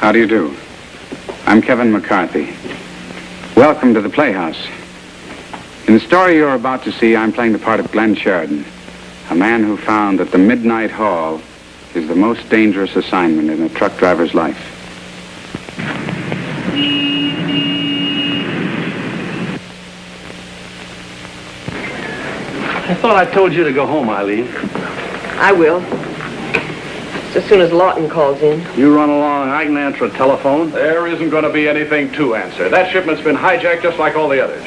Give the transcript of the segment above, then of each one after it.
How do you do? I'm Kevin McCarthy. Welcome to the Playhouse. In the story you're about to see, I'm playing the part of Glenn Sheridan, a man who found that the midnight haul is the most dangerous assignment in a truck driver's life. I thought I told you to go home, Eileen. I will. Just as soon as Lawton calls in. You run along. I can answer a telephone. There isn't going to be anything to answer. That shipment's been hijacked just like all the others.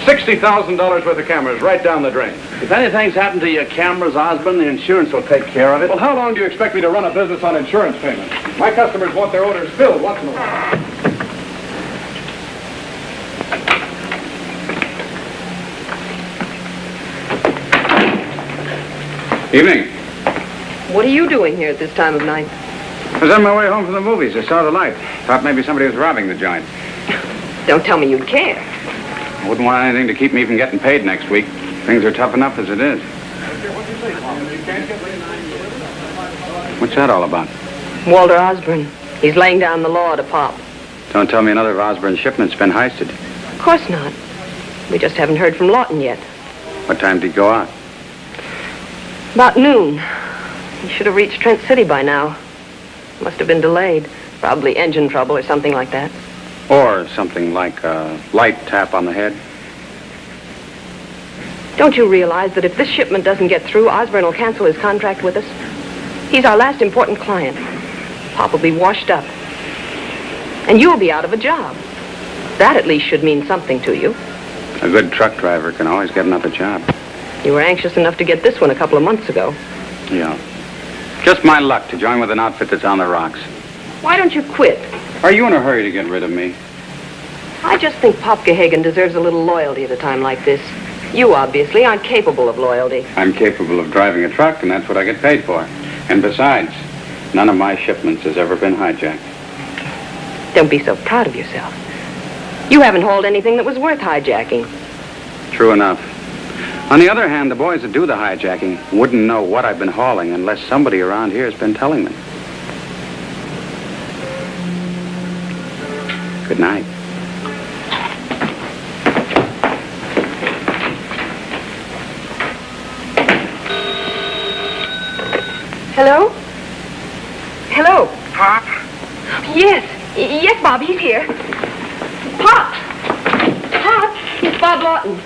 $60,000 worth of cameras right down the drain. If anything's happened to your cameras, Osborne, the insurance will take care of it. Well, how long do you expect me to run a business on insurance payments? My customers want their orders filled once in a while. Evening. What are you doing here at this time of night? I was on my way home from the movies. I saw the light. Thought maybe somebody was robbing the joint. Don't tell me you'd care. I wouldn't want anything to keep me from getting paid next week. Things are tough enough as it is. What's that all about? Walter Osborne. He's laying down the law to Pop. Don't tell me another of Osborne's shipment's been heisted. Of course not. We just haven't heard from Lawton yet. What time did he go out? About noon. He should have reached Trent City by now. Must have been delayed. Probably engine trouble or something like that. Or something like a light tap on the head. Don't you realize that if this shipment doesn't get through, Osborne will cancel his contract with us? He's our last important client. Pop will be washed up. And you'll be out of a job. That at least should mean something to you. A good truck driver can always get another job. You were anxious enough to get this one a couple of months ago. Yeah. Just my luck to join with an outfit that's on the rocks. Why don't you quit? Are you in a hurry to get rid of me? I just think Pop Gehagen deserves a little loyalty at a time like this. You obviously aren't capable of loyalty. I'm capable of driving a truck, and that's what I get paid for. And besides, none of my shipments has ever been hijacked. Don't be so proud of yourself. You haven't hauled anything that was worth hijacking. True enough. On the other hand, the boys that do the hijacking wouldn't know what I've been hauling unless somebody around here has been telling them. Good night. Hello? Hello? Pop? Yes. Yes, Bob, he's here. Pop! Pop! It's Bob Lawton.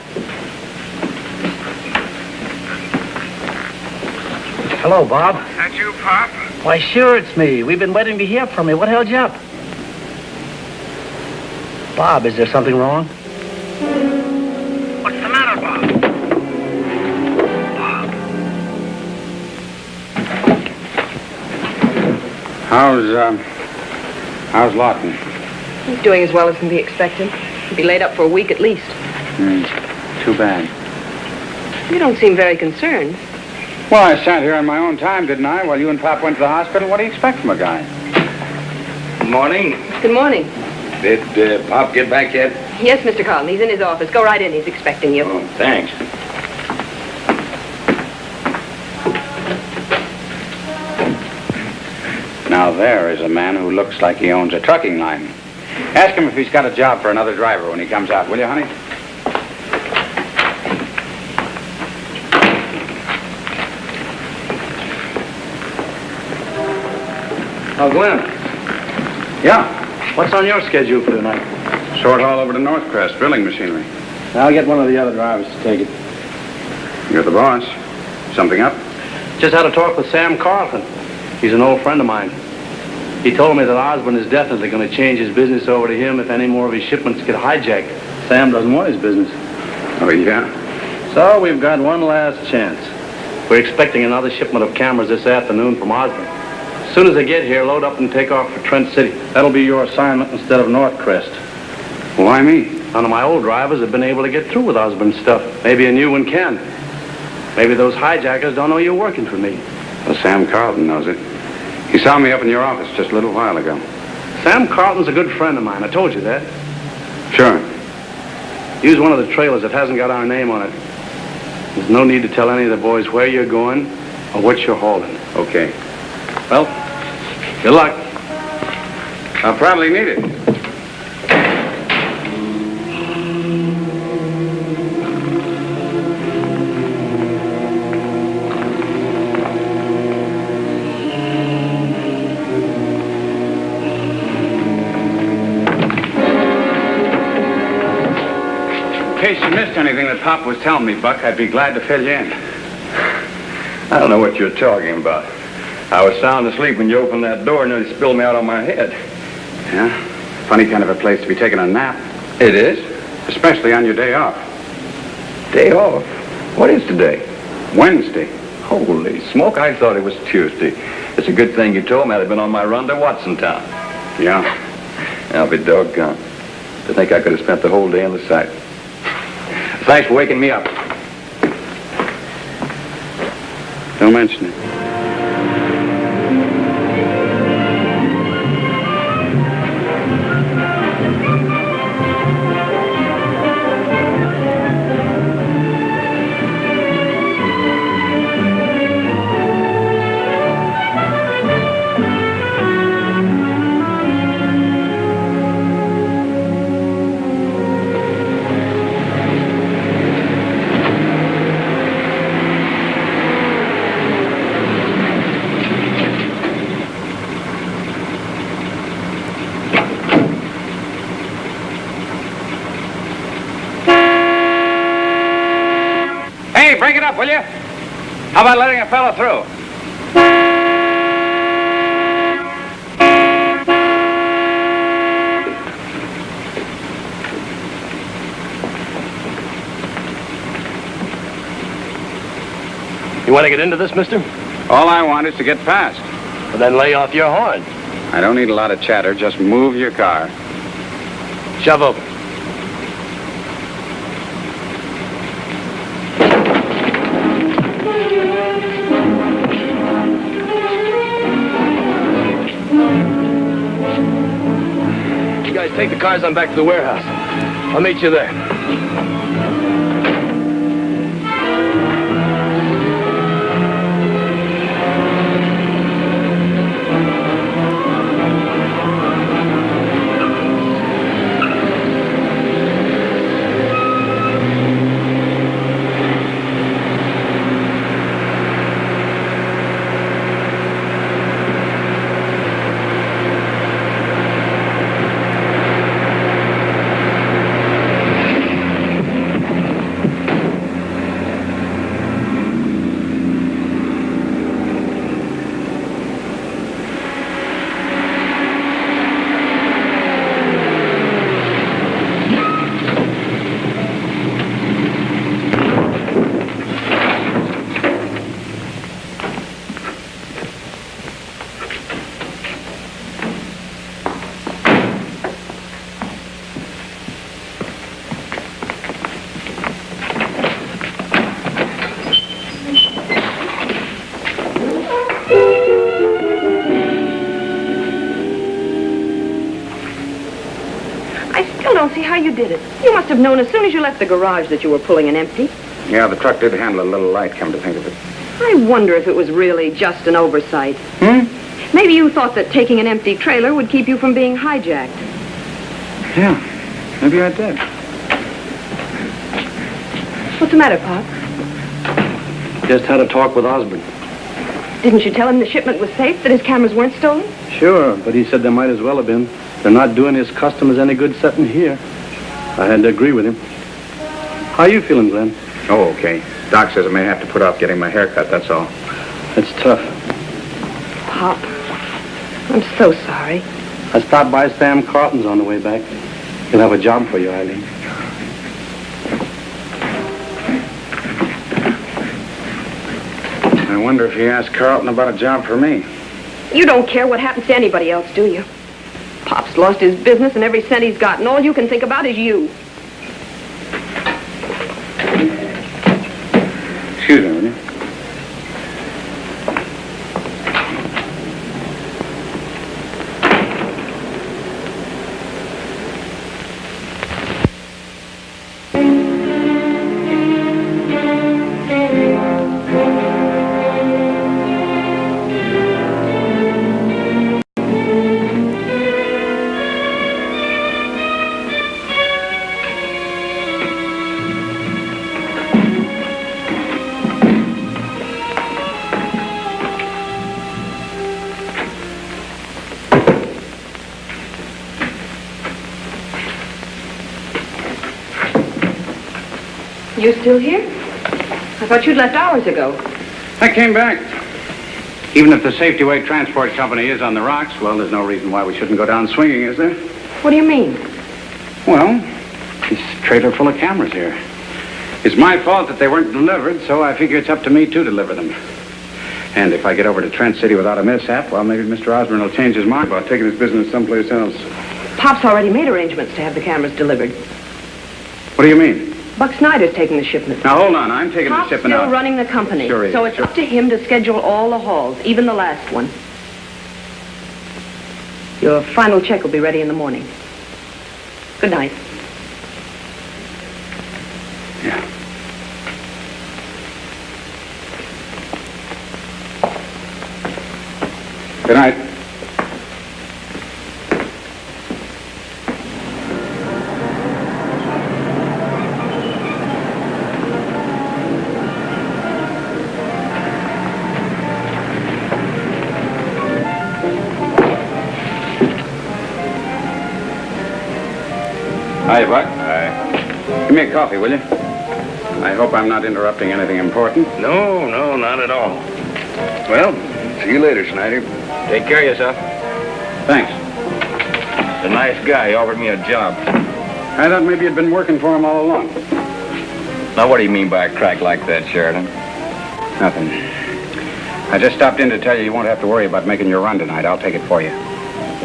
Hello, Bob. That you, Pop? Why, sure, it's me. We've been waiting to hear from you. What held you up? Bob, is there something wrong? What's the matter, Bob? Bob? How's Lawton? He's doing as well as can be expected. He'll be laid up for a week at least. Too bad. You don't seem very concerned. Well, I sat here on my own time, didn't I, while you and Pop went to the hospital? What do you expect from a guy? Good morning. Good morning. Did Pop get back yet? Yes, Mr. Carlton. He's in his office. Go right in. He's expecting you. Oh, thanks. Now there is a man who looks like he owns a trucking line. Ask him if he's got a job for another driver when he comes out, will you, honey? Oh, Glenn. Yeah. What's on your schedule for tonight? Short haul over to Northcrest, drilling machinery. I'll get one of the other drivers to take it. You're the boss. Something up? Just had a talk with Sam Carlton. He's an old friend of mine. He told me that Osborne is definitely going to change his business over to him if any more of his shipments get hijacked. Sam doesn't want his business. Oh, yeah? So we've got one last chance. We're expecting another shipment of cameras this afternoon from Osborne. As soon as they get here, load up and take off for Trent City. That'll be your assignment instead of Northcrest. Why me? None of my old drivers have been able to get through with Osborne's stuff. Maybe a new one can. Maybe those hijackers don't know you're working for me. Well, Sam Carlton knows it. He saw me up in your office just a little while ago. Sam Carlton's a good friend of mine. I told you that. Sure. Use one of the trailers that hasn't got our name on it. There's no need to tell any of the boys where you're going or what you're hauling. Okay. Well, good luck. I'll probably need it. In case you missed anything that Pop was telling me, Buck, I'd be glad to fill you in. I don't know what you're talking about. I was sound asleep when you opened that door and nearly spilled me out on my head. Yeah? Funny kind of a place to be taking a nap. It is? Especially on your day off. Day off? What is today? Wednesday. Holy smoke, I thought it was Tuesday. It's a good thing you told me. I'd have been on my run to Watsontown. Yeah. I'll be doggone. To think I could have spent the whole day in the sight. Thanks for waking me up. Don't mention it. Hey, break it up, will you? How about letting a fellow through? You want to get into this, mister? All I want is to get past. Well, then lay off your horn. I don't need a lot of chatter. Just move your car. Shove open. You guys take the cars on back to the warehouse. I'll meet you there. See how you did it. You must have known as soon as you left the garage that you were pulling an empty. Yeah, the truck did handle a little light, come to think of it. I wonder if it was really just an oversight. Maybe you thought that taking an empty trailer would keep you from being hijacked. Yeah, maybe I did. What's the matter, Pop? Just had a talk with Osborne. Didn't you tell him the shipment was safe, that his cameras weren't stolen? Sure, but he said they might as well have been. They're not doing his customers any good sitting here. I had to agree with him. How you feeling, Glenn? Oh, okay. Doc says I may have to put off getting my hair cut, that's all. It's tough. Pop, I'm so sorry. I stopped by Sam Carlton's on the way back. He'll have a job for you, Eileen. I wonder if he asked Carlton about a job for me. You don't care what happens to anybody else, do you? Pop's lost his business and every cent he's got, and all you can think about is you. Excuse me, will you? You still here? I thought you'd left hours ago. I came back. Even if the Safety Way Transport Company is on the rocks, well, there's no reason why we shouldn't go down swinging, is there? What do you mean? Well, this trailer full of cameras here. It's my fault that they weren't delivered, so I figure it's up to me to deliver them. And if I get over to Trent City without a mishap, well, maybe Mr. Osborne will change his mind about taking his business someplace else. Pop's already made arrangements to have the cameras delivered. What do you mean? Buck Snyder's taking the shipment. Now, hold on. I'm taking Pop's the shipment still out. running the company. Sure he is, so it's sure. up to him to schedule all the hauls, even the last one. Your final check will be ready in the morning. Good night. Yeah. Good night. Hi, Buck. Hi. Give me a coffee, will you? I hope I'm not interrupting anything important. No, not at all. Well, see you later, Snyder. Take care of yourself. Thanks. He's a nice guy. He offered me a job. I thought maybe you'd been working for him all along. Now, what do you mean by a crack like that, Sheridan? Nothing. I just stopped in to tell you won't have to worry about making your run tonight. I'll take it for you.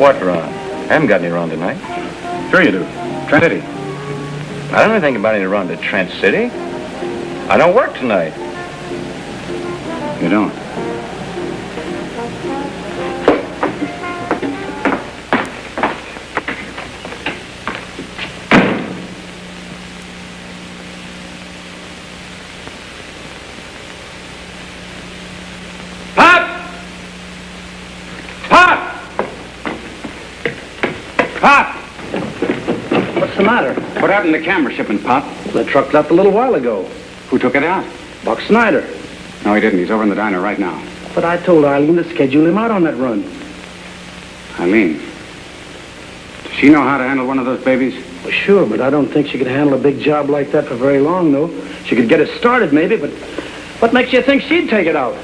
What run? I haven't got any run tonight. Sure you do. Trent City. I don't even think about any run to Trent City. I don't work tonight. You don't? Pop! Pop! Pop! What's the matter? What happened to the camera shipment, Pop? The truck left a little while ago. Who took it out? Buck Snyder. No, he didn't. He's over in the diner right now. But I told Eileen to schedule him out on that run. Eileen. Does she know how to handle one of those babies? Well, sure, but I don't think she could handle a big job like that for very long, though. She could get it started, maybe, but what makes you think she'd take it out?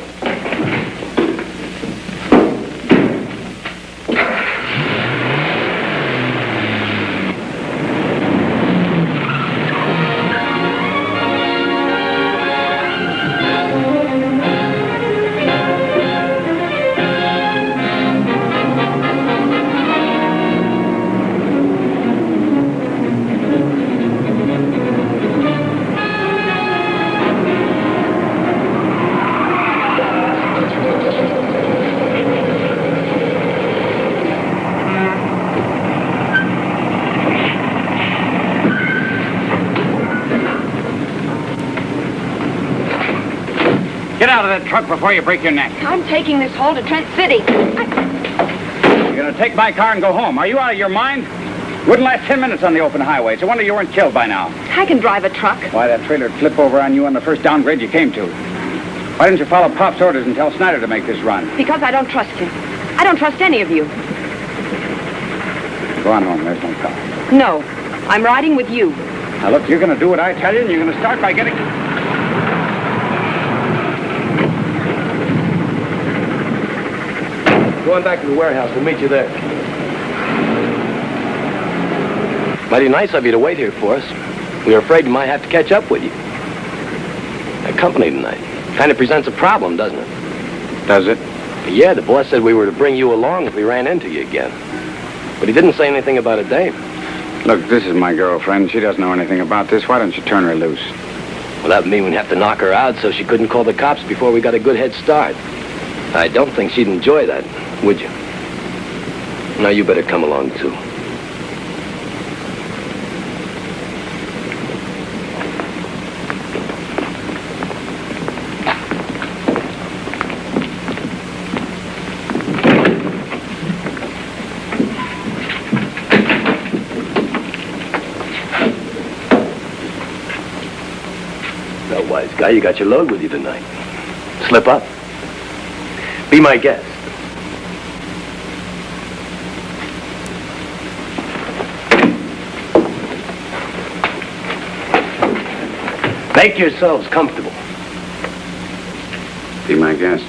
Get out of that truck before you break your neck. I'm taking this haul to Trent City. You're going to take my car and go home. Are you out of your mind? Wouldn't last 10 minutes on the open highway. It's a wonder you weren't killed by now. I can drive a truck. Why, that trailer'd flip over on you on the first downgrade you came to. Why didn't you follow Pop's orders and tell Snyder to make this run? Because I don't trust him. I don't trust any of you. Go on home. There's no car. No, I'm riding with you. Now, look, you're going to do what I tell you, and you're going to start by getting... Going back to the warehouse. We'll meet you there. Mighty nice of you to wait here for us. We were afraid you might have to catch up with you. That company tonight kind of presents a problem, doesn't it? Does it? Yeah, the boss said we were to bring you along if we ran into you again. But he didn't say anything about a dame. Look, this is my girlfriend. She doesn't know anything about this. Why don't you turn her loose? Well, that would mean we'd have to knock her out so she couldn't call the cops before we got a good head start. I don't think she'd enjoy that, would you? Now, you better come along, too. Well, wise guy, you got your load with you tonight. Slip up. Be my guest. Make yourselves comfortable. Be my guest.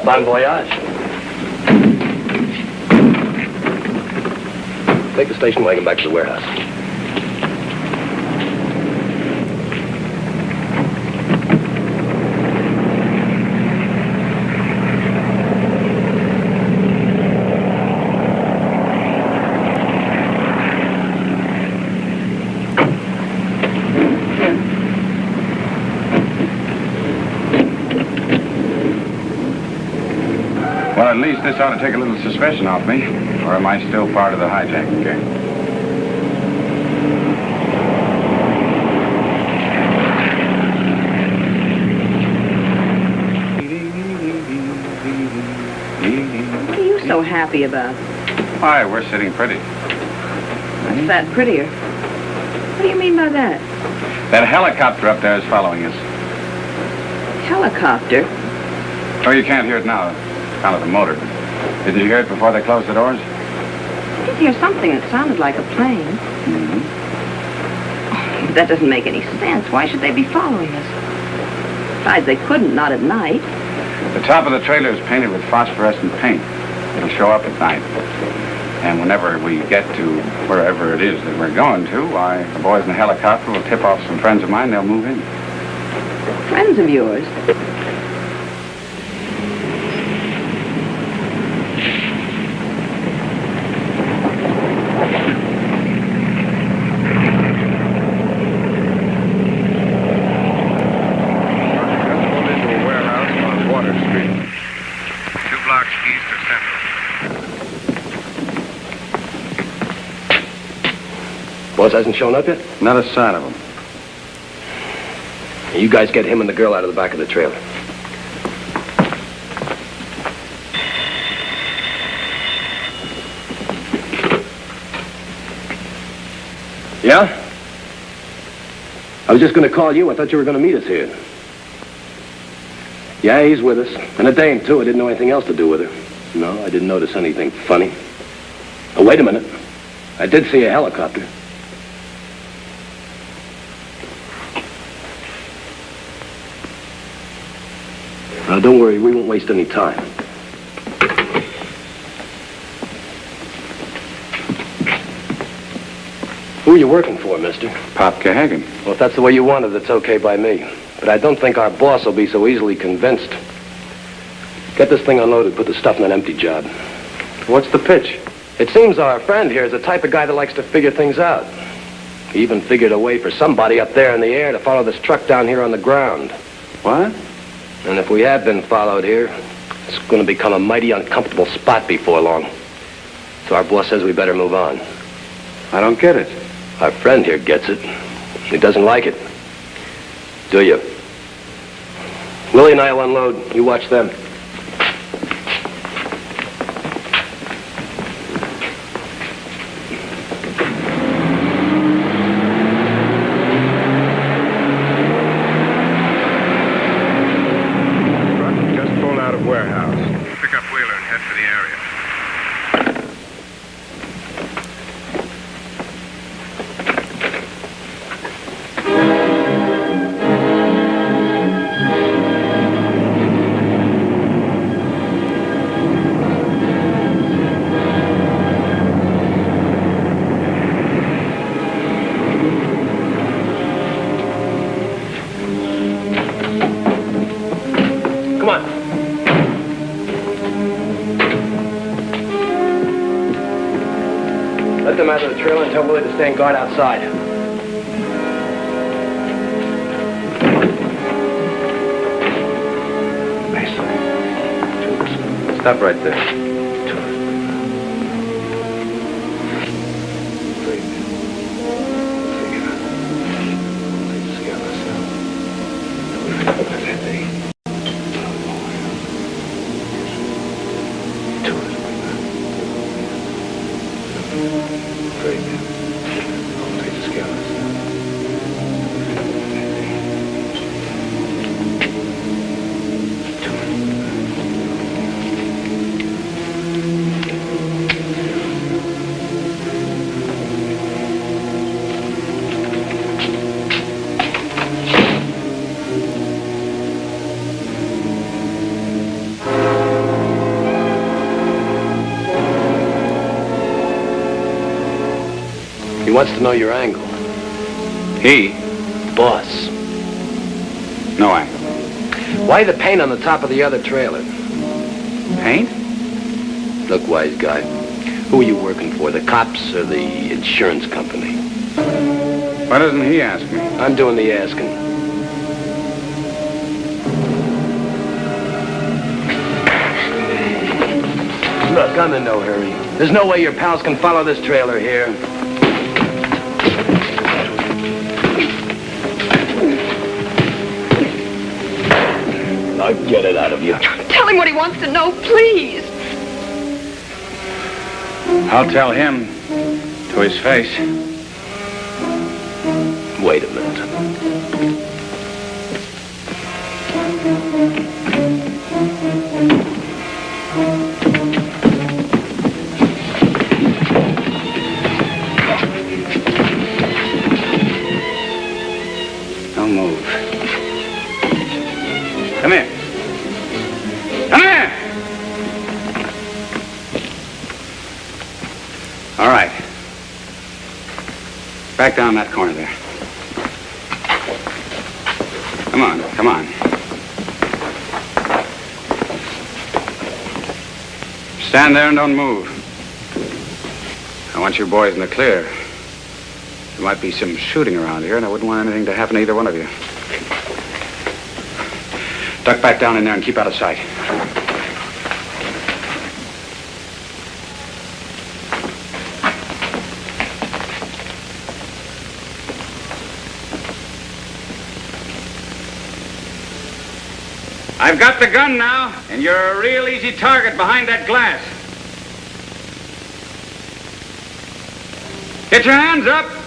Bon voyage. Take the station wagon back to the warehouse. Well, at least this ought to take a little suspicion off me. Or am I still part of the hijacking gang? What are you so happy about? Why, we're sitting pretty. What's that prettier? What do you mean by that? That helicopter up there is following us. Helicopter? Oh, you can't hear it now. Kind of the motor. Did you hear it before they closed the doors? I did hear something that sounded like a plane. Mm-hmm. But that doesn't make any sense. Why should they be following us? Besides, they couldn't, not at night. The top of the trailer is painted with phosphorescent paint. It'll show up at night. And whenever we get to wherever it is that we're going to, why, the boys in the helicopter will tip off some friends of mine. They'll move in. Friends of yours? Boss hasn't shown up yet? Not a sign of him. You guys get him and the girl out of the back of the trailer. Yeah? I was just going to call you. I thought you were going to meet us here. Yeah, he's with us. And a dame, too. I didn't know anything else to do with her. No, I didn't notice anything funny. Oh, wait a minute. I did see a helicopter. Now, don't worry. We won't waste any time. Who are you working for, mister? Pop Cahagan. Well, if that's the way you want it, it's okay by me. But I don't think our boss will be so easily convinced. Get this thing unloaded. Put the stuff in an empty job. What's the pitch? It seems our friend here is the type of guy that likes to figure things out. He even figured a way for somebody up there in the air to follow this truck down here on the ground. What? And if we have been followed here, it's going to become a mighty uncomfortable spot before long. So our boss says we better move on. I don't get it. Our friend here gets it. He doesn't like it. Do you? Willie and I will unload. You watch them. Just pulled out of warehouse. Pick up Wheeler and head for the area. Come on. Let them out of the trailer and tell Willie to stand guard outside. Stop right there. He wants to know your angle. He? Boss. No angle. Why the paint on the top of the other trailer? Paint? Look, wise guy. Who are you working for, the cops or the insurance company? Why doesn't he ask me? I'm doing the asking. Look, I'm in no hurry. There's no way your pals can follow this trailer here. Now get it out of you. Tell him what he wants to know, please. I'll tell him to his face. Wait a minute. Don't move. Come here. Come here! All right. Back down that corner there. Come on, come on. Stand there and don't move. I want you boys in the clear. There might be some shooting around here, and I wouldn't want anything to happen to either one of you. Duck back down in there and keep out of sight. I've got the gun now, and you're a real easy target behind that glass. Get your hands up.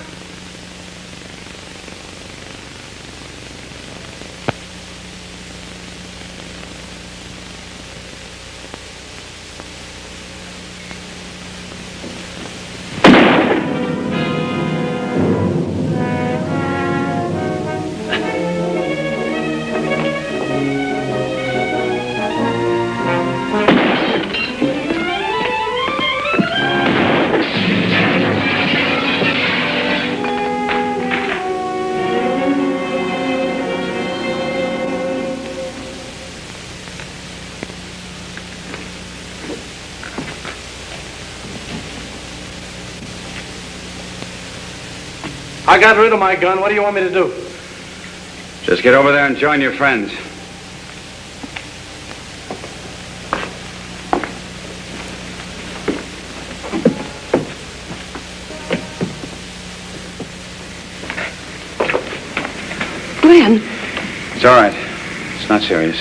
I got rid of my gun. What do you want me to do? Just get over there and join your friends. Glenn, It's all right. It's not serious.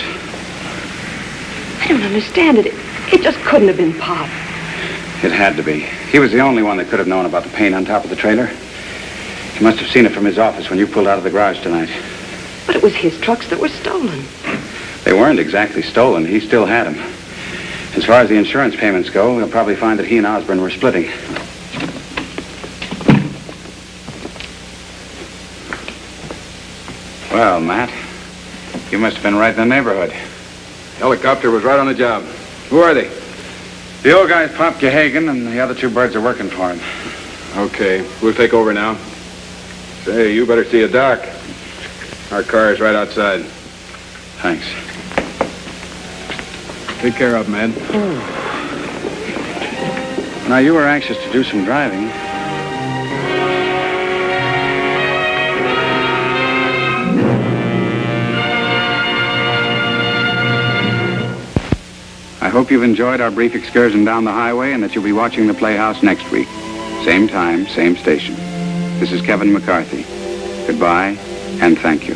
I don't understand it. It just couldn't have been Pop. It had to be. He was the only one that could have known about the paint on top of the trailer. He must have seen it from his office when you pulled out of the garage tonight. But it was his trucks that were stolen. They weren't exactly stolen. He still had them. As far as the insurance payments go, we'll probably find that he and Osborne were splitting. Well, Matt, you must have been right in the neighborhood. Helicopter was right on the job. Who are they? The old guy's Pop Gehagen, and the other two birds are working for him. Okay, we'll take over now. Say, you better see a doc. Our car is right outside. Thanks. Take care of, man. Now, you were anxious to do some driving. I hope you've enjoyed our brief excursion down the highway and that you'll be watching the Playhouse next week. Same time, same station. This is Kevin McCarthy. Goodbye, and thank you.